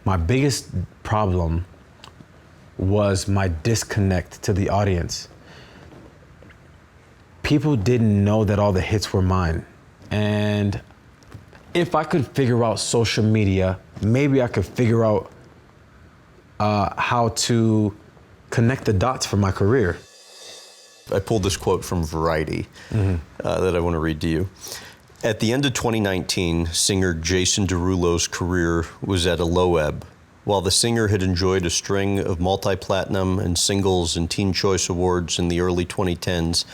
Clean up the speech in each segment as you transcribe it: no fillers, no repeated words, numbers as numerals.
My biggest problem was my disconnect to the audience. People didn't know that all the hits were mine. And if I could figure out social media, maybe I could figure out how to connect the dots for my career. I pulled this quote from Variety that I want to read to you. At the end of 2019, singer Jason Derulo's career was at a low ebb. While the singer had enjoyed a string of multi-platinum and singles and Teen Choice Awards in the early 2010s,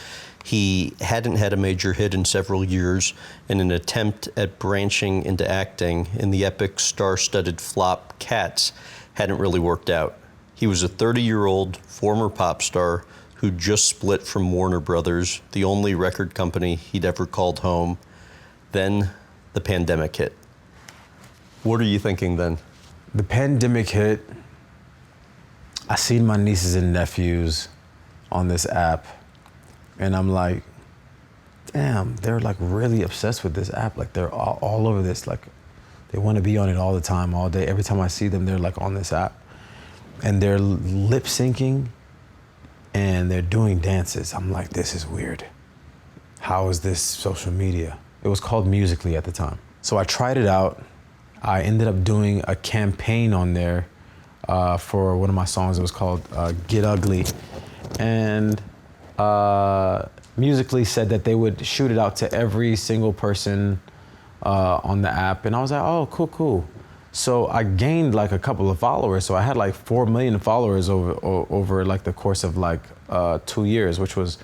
he hadn't had a major hit in several years, and an attempt at branching into acting in the epic star-studded flop Cats hadn't really worked out. He was a 30-year-old former pop star who just split from Warner Brothers, the only record company he'd ever called home. Then the pandemic hit. What are you thinking then? The pandemic hit. I seen my nieces and nephews on this app, and I'm like, damn, they're like really obsessed with this app. Like they're all over this. Like they want to be on it all the time, all day. Every time I see them, they're like on this app, and they're lip syncing, and they're doing dances. I'm like, this is weird. How is this social media? It was called Musical.ly at the time. So I tried it out. I ended up doing a campaign on there for one of my songs. It was called Get Ugly. And Musical.ly said that they would shoot it out to every single person on the app. And I was like, oh, cool. So I gained like a couple of followers. So I had like 4 million followers over like the course of like 2 years, which was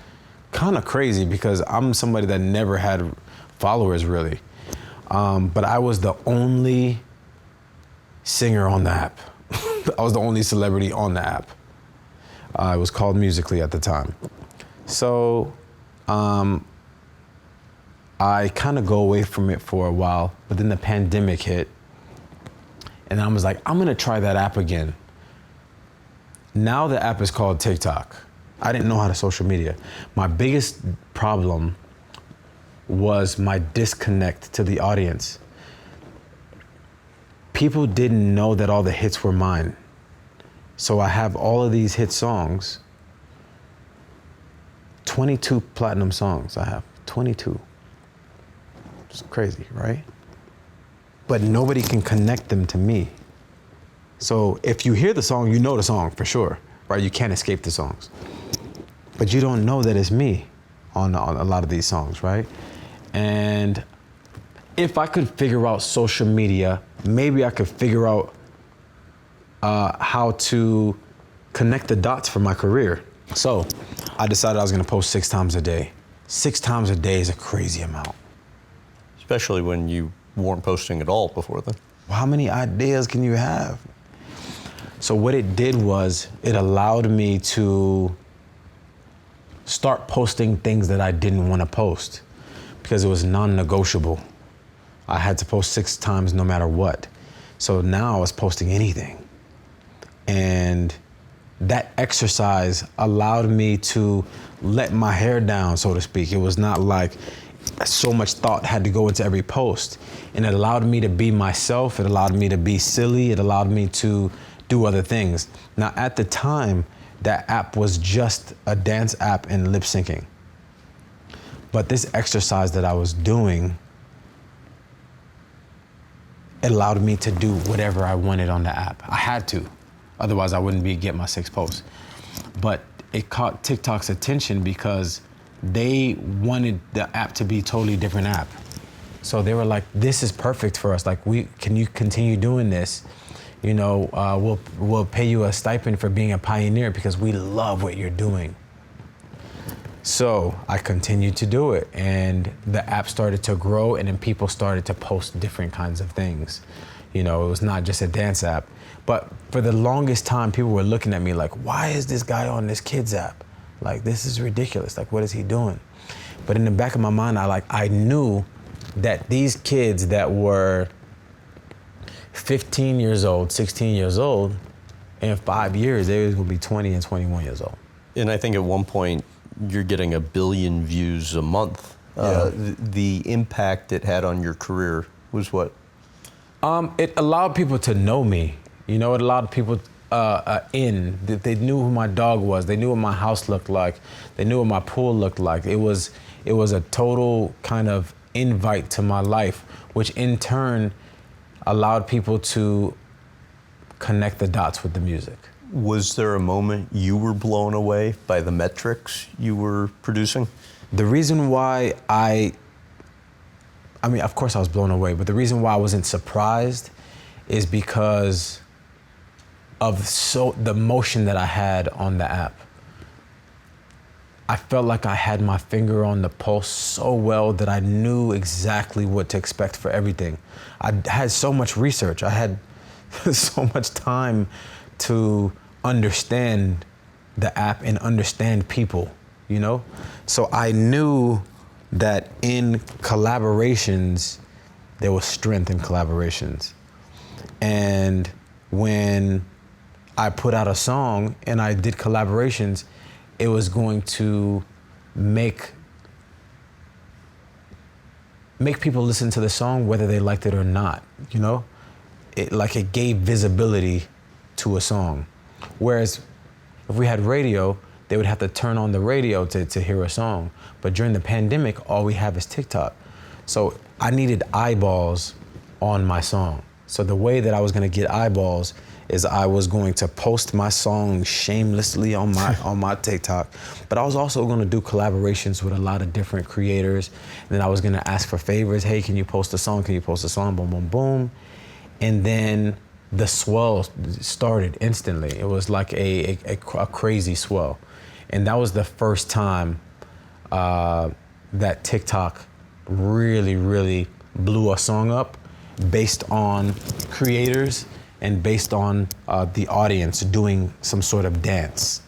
kind of crazy because I'm somebody that never had followers really. But I was the only singer on the app. I was the only celebrity on the app. It was called Musical.ly at the time. So I kind of go away from it for a while, but then the pandemic hit. And I was like, I'm gonna try that app again. Now the app is called TikTok. I didn't know how to social media. My biggest problem was my disconnect to the audience. People didn't know that all the hits were mine. So I have all of these hit songs, 22 platinum songs I have, 22. It's crazy, right? But nobody can connect them to me. So if you hear the song, you know the song for sure, right? You can't escape the songs. But you don't know that it's me on a lot of these songs, right? And if I could figure out social media, maybe I could figure out how to connect the dots for my career. So I decided I was gonna post 6 times a day. 6 times a day is a crazy amount. Especially when you weren't posting at all before then. Well, how many ideas can you have? So what it did was it allowed me to start posting things that I didn't want to post because it was non-negotiable. I had to post 6 times no matter what. So now I was posting anything. And that exercise allowed me to let my hair down, so to speak. It was not like so much thought had to go into every post. And it allowed me to be myself. It allowed me to be silly. It allowed me to do other things. Now, at the time, that app was just a dance app and lip syncing. But this exercise that I was doing, it allowed me to do whatever I wanted on the app. I had to, otherwise I wouldn't get my 6 posts. But it caught TikTok's attention because they wanted the app to be a totally different app. So they were like, this is perfect for us. Like, can you continue doing this? You know, we'll pay you a stipend for being a pioneer because we love what you're doing. So I continued to do it, and the app started to grow, and then people started to post different kinds of things. You know, it was not just a dance app. But for the longest time, people were looking at me like, why is this guy on this kids app? Like, this is ridiculous. Like, what is he doing? But in the back of my mind, I knew that these kids that were 15 years old, 16 years old, in 5 years, they was gonna be 20 and 21 years old. And I think at one point, you're getting 1 billion views a month. Yeah. The impact it had on your career was what? It allowed people to know me. You know what? A lot of people they knew who my dog was. They knew what my house looked like. They knew what my pool looked like. It was a total kind of invite to my life, which in turn allowed people to connect the dots with the music. Was there a moment you were blown away by the metrics you were producing? The reason why I mean, of course I was blown away, but the reason why I wasn't surprised is because of the motion that I had on the app. I felt like I had my finger on the pulse so well that I knew exactly what to expect for everything. I had so much research. I had so much time to understand the app and understand people, you know? So I knew that in collaborations, there was strength in collaborations. And when I put out a song and I did collaborations, it was going to make people listen to the song whether they liked it or not, you know? It gave visibility to a song. Whereas if we had radio, they would have to turn on the radio to hear a song. But during the pandemic, all we have is TikTok. So I needed eyeballs on my song. So the way that I was gonna get eyeballs is I was going to post my song shamelessly on my TikTok, but I was also gonna do collaborations with a lot of different creators. And then I was gonna ask for favors. Hey, can you post a song? Can you post a song? Boom, boom, boom. And then the swell started instantly. It was like a crazy swell. And that was the first time that TikTok really, really blew a song up based on creators and based on the audience doing some sort of dance.